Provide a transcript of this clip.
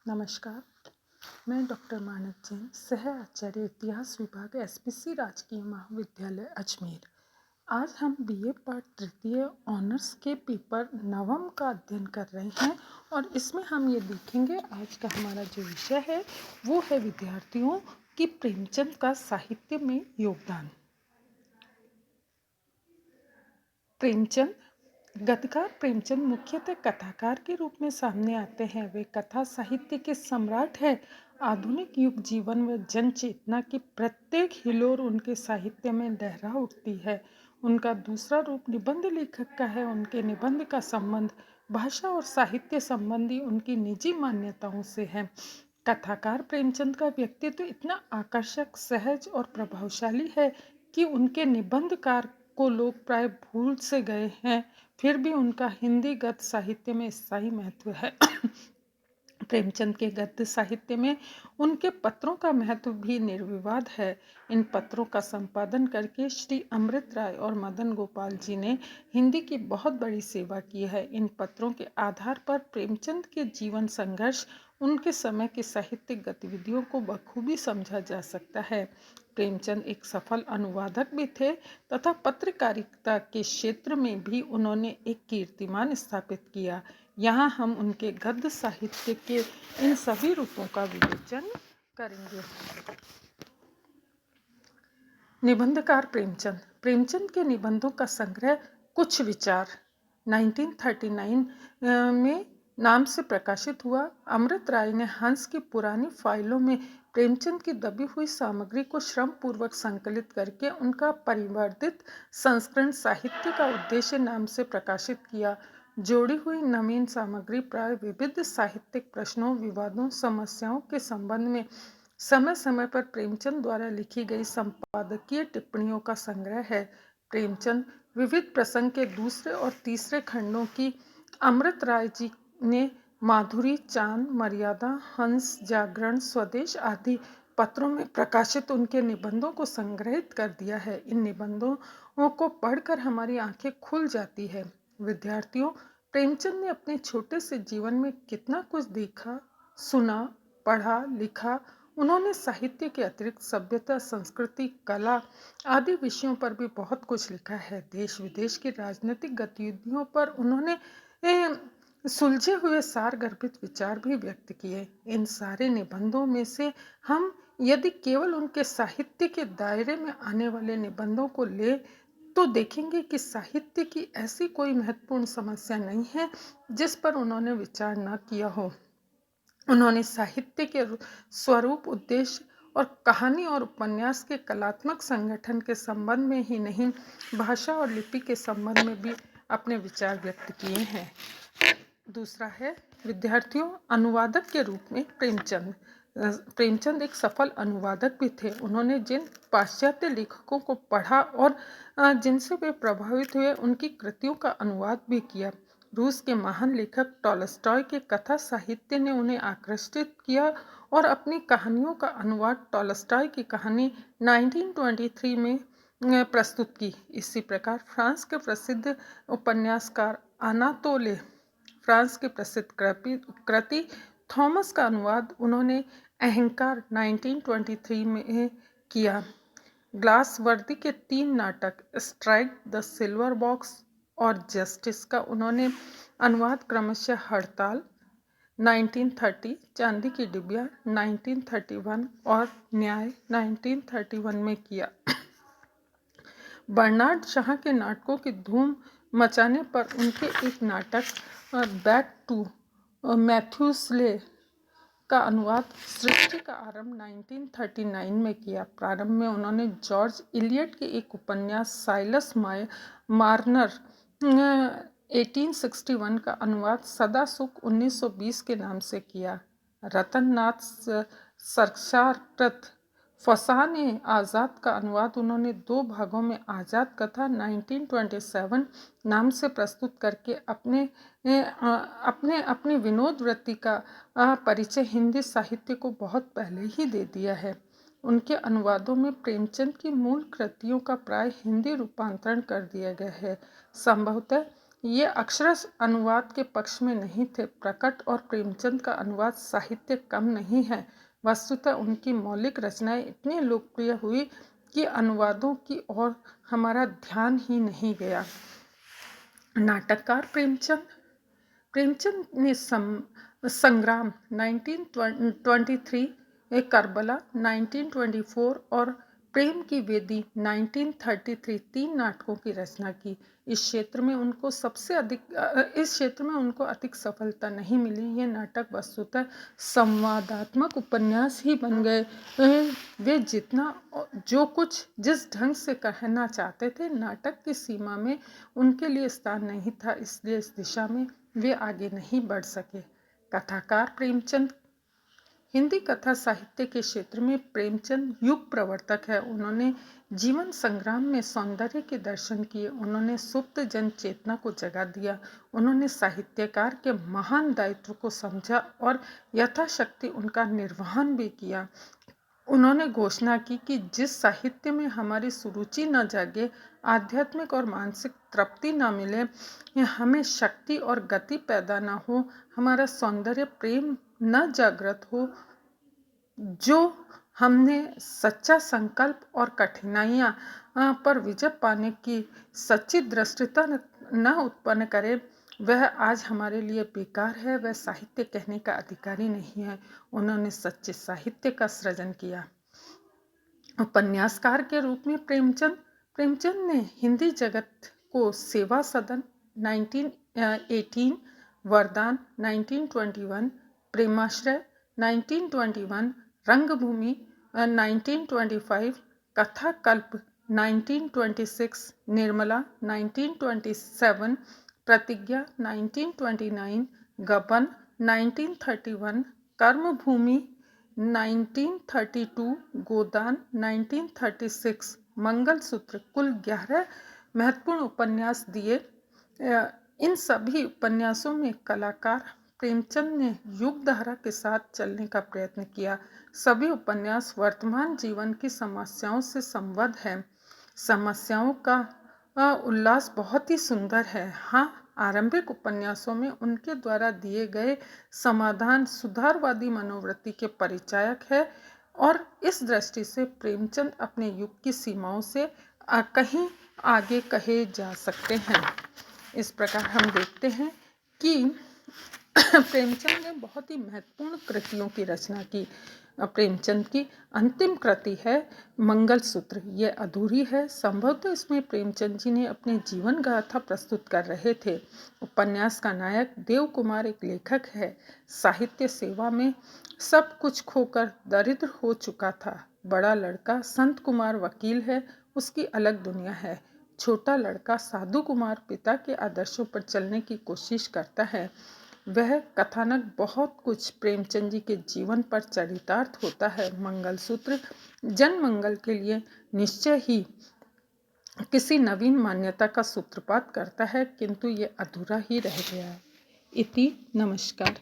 नमस्कार। मैं डॉक्टर मानक जैन, सह आचार्य इतिहास विभाग एसपीसी राजकीय महाविद्यालय अजमेर। आज हम बीए पार्ट तृतीय ऑनर्स के पेपर नवम का अध्ययन कर रहे हैं और इसमें हम ये देखेंगे आज का हमारा जो विषय है वो है विद्यार्थियों की प्रेमचंद का साहित्य में योगदान। प्रेमचंद गद्यकार प्रेमचंद मुख्यतः कथाकार के रूप में सामने आते हैं। वे कथा साहित्य के सम्राट हैं। आधुनिक युग जीवन व जन चेतना की प्रत्येक हिलोर उनके साहित्य में लहरा उठती है। उनका दूसरा रूप निबंध लेखक का है। उनके निबंध का संबंध भाषा और साहित्य संबंधी उनकी निजी मान्यताओं से है। कथाकार प्रेमचंद का व्यक्तित्व इतना आकर्षक, सहज और प्रभावशाली है कि उनके निबंधकार को लोग प्राय भूल से गए हैं, फिर भी उनका हिंदी गद्य साहित्य में स्थायी महत्व है। प्रेमचंद के गद्य साहित्य में उनके पत्रों का महत्व भी निर्विवाद है। इन पत्रों का संपादन करके श्री अमृत राय और मदन गोपाल जी ने हिंदी की बहुत बड़ी सेवा की है। इन पत्रों के आधार पर प्रेमचंद के जीवन संघर्ष, उनके समय की साहित्यिक गतिविधियों को बखूबी समझा जा सकता है। प्रेमचंद एक सफल अनुवादक भी थे तथा पत्रकारिता के क्षेत्र में भी उन्होंने एक कीर्तिमान स्थापित किया। यहाँ हम उनके गद्य साहित्य के इन सभी रूपों का विवेचन करेंगे। निबंधकार प्रेमचंद। प्रेमचंद के निबंधों का संग्रह कुछ विचार 1939 में नाम से प्रकाशित हुआ। अमृत राय ने हंस की पुरानी फाइलों में प्रेमचंद की दबी हुई सामग्री को श्रम पूर्वक संकलित करके उनका परिवर्धित संस्करण साहित्य का उद्देश्य नाम से प्रकाशित किया। जोड़ी हुई नवीन सामग्री प्राय विविध साहित्यिक प्रश्नों, विवादों, समस्याओं के संबंध में समय समय पर प्रेमचंद द्वारा लिखी गई संपादकीय टिप्पणियों का संग्रह है। प्रेमचंद विविध प्रसंग के दूसरे और तीसरे खंडों की अमृत राय जी ने माधुरी, चांद, मर्यादा, हंस, जागरण, स्वदेश आदि पत्रों में प्रकाशित उनके निबंधों को संग्रहित कर दिया है। इन निबंधों को पढ़कर हमारी आंखें खुल जाती है। विद्यार्थियों, प्रेमचंद ने अपने छोटे से जीवन में कितना कुछ देखा, सुना, पढ़ा, लिखा। उन्होंने साहित्य के अतिरिक्त सभ्यता, संस्कृति, कला आदि विषयों पर भी बहुत कुछ लिखा है। देश विदेश की राजनीतिक गतिविधियों पर उन्होंने सुलझे हुए सार गर्भित विचार भी व्यक्त किए। इन सारे निबंधों में से हम यदि केवल उनके साहित्य के दायरे में आने वाले निबंधों को ले तो देखेंगे कि साहित्य की ऐसी कोई महत्वपूर्ण समस्या नहीं है जिस पर उन्होंने विचार न किया हो। उन्होंने साहित्य के स्वरूप, उद्देश्य और कहानी और उपन्यास के कलात्मक संगठन के संबंध में ही नहीं, भाषा और लिपि के संबंध में भी अपने विचार व्यक्त किए हैं। दूसरा है विद्यार्थियों, अनुवादक के रूप में प्रेमचंद। प्रेमचंद एक सफल अनुवादक भी थे। उन्होंने जिन पाश्चात्य लेखकों को पढ़ा और जिनसे वे प्रभावित हुए, उनकी कृतियों का अनुवाद भी किया। रूस के महान लेखक टॉलस्टॉय के कथा साहित्य ने उन्हें आकर्षित किया और अपनी कहानियों का अनुवाद टॉलस्टॉय की कहानी 1923 में प्रस्तुत की। इसी प्रकार फ्रांस के प्रसिद्ध उपन्यासकार अनातोले फ्रांस की प्रसिद्ध कृति थॉमस का अनुवाद उन्होंने अहंकार 1923 में किया। ग्लास वर्दी के 3 नाटक स्ट्राइक, द सिल्वर बॉक्स और जस्टिस का उन्होंने अनुवाद क्रमशः हड़ताल 1930, चांदी की डिबिया 1931 और न्याय 1931 में किया। बर्नार्ड शाह के नाटकों की धूम मचाने पर उनके एक नाटक बैक टू मैथ्यूसले का अनुवाद सृष्टि का आरंभ 1939 में किया। प्रारंभ में उन्होंने जॉर्ज इलियट के एक उपन्यास साइलस मार्नर 1861 का अनुवाद सदा सुख 1920 के नाम से किया। रतन नाथ सरक्षाकृत फसान आज़ाद का अनुवाद उन्होंने 2 भागों में आज़ाद कथा 1927 नाम से प्रस्तुत करके अपने विनोद वृत्ति का परिचय हिंदी साहित्य को बहुत पहले ही दे दिया है। उनके अनुवादों में प्रेमचंद की मूल कृतियों का प्राय हिंदी रूपांतरण कर दिया गया है। संभवतः ये अक्षरश अनुवाद के पक्ष में नहीं थे। प्रकट और प्रेमचंद का अनुवाद साहित्य कम नहीं है, वस्तुतः उनकी मौलिक रचनाएं इतनी लोकप्रिय हुई कि अनुवादों की ओर हमारा ध्यान ही नहीं गया। नाटककार प्रेमचंद प्रेमचंद ने संग्राम 1923, करबला 1924 और प्रेम की वेदी 1933 तीन नाटकों की रचना की। इस क्षेत्र में उनको अधिक सफलता नहीं मिली। ये नाटक वस्तुतः संवादात्मक उपन्यास ही बन गए। वे जो कुछ जिस ढंग से कहना चाहते थे, नाटक की सीमा में उनके लिए स्थान नहीं था, इसलिए इस दिशा में वे आगे नहीं बढ़ सके। कथाकार प्रेमचंद हिंदी कथा साहित्य के क्षेत्र में प्रेमचंद युग प्रवर्तक है। उन्होंने जीवन संग्राम में सौंदर्य के दर्शन किए। उन्होंने सुप्त जन चेतना को जगा दिया। उन्होंने साहित्यकार के महान दायित्व को समझा और यथाशक्ति उनका निर्वहन भी किया। उन्होंने घोषणा की कि जिस साहित्य में हमारी सुरुचि न जागे, आध्यात्मिक और मानसिक तृप्ति न मिले, हमें शक्ति और गति पैदा न हो, हमारा सौंदर्य प्रेम न जागृत हो, जो हमने सच्चा संकल्प और कठिनाइयां पर विजय पाने की सच्ची दृष्टता न उत्पन्न करे, वह आज हमारे लिए बेकार है, वह साहित्य कहने का अधिकारी नहीं है। उन्होंने सच्चे साहित्य का सृजन किया। उपन्यासकार के रूप में प्रेमचंद ने हिंदी जगत को सेवा सदन 1918, वरदान 1921, प्रेमाश्रय 1921, रंगभूमि 1925, कथा कल्प 1926, निर्मला 1927, प्रतिज्ञा 1929, गबन 1931, कर्मभूमि 1932, गोदान 1936, मंगलसूत्र, कुल 11 महत्वपूर्ण उपन्यास दिए। इन सभी उपन्यासों में कलाकार प्रेमचंद ने युग धारा के साथ चलने का प्रयत्न किया। सभी उपन्यास वर्तमान जीवन की समस्याओं से संबद्ध हैं। समस्याओं का उल्लास बहुत ही सुंदर है। हाँ, आरंभिक उपन्यासों में उनके द्वारा दिए गए समाधान सुधारवादी मनोवृत्ति के परिचायक है और इस दृष्टि से प्रेमचंद अपने युग की सीमाओं से कहीं आगे कहे जा सकते हैं। इस प्रकार हम देखते हैं कि प्रेमचंद ने बहुत ही महत्वपूर्ण कृतियों की रचना की। प्रेमचंद की अंतिम कृति है मंगलसूत्र। ये अधूरी है। संभवतः इसमें प्रेमचंद जी ने अपने जीवन गाथा प्रस्तुत कर रहे थे। उपन्यास का नायक देव कुमार एक लेखक है। साहित्य सेवा में सब कुछ खोकर दरिद्र हो चुका था। बड़ा लड़का संत कुमार वकील है, उसकी अलग दुनिया है। छोटा लड़का साधु कुमार पिता के आदर्शों पर चलने की कोशिश करता है। वह कथानक बहुत कुछ प्रेमचंद जी के जीवन पर चरितार्थ होता है। मंगलसूत्र जन मंगल के लिए निश्चय ही किसी नवीन मान्यता का सूत्रपात करता है, किंतु ये अधूरा ही रह गया है। इति नमस्कार।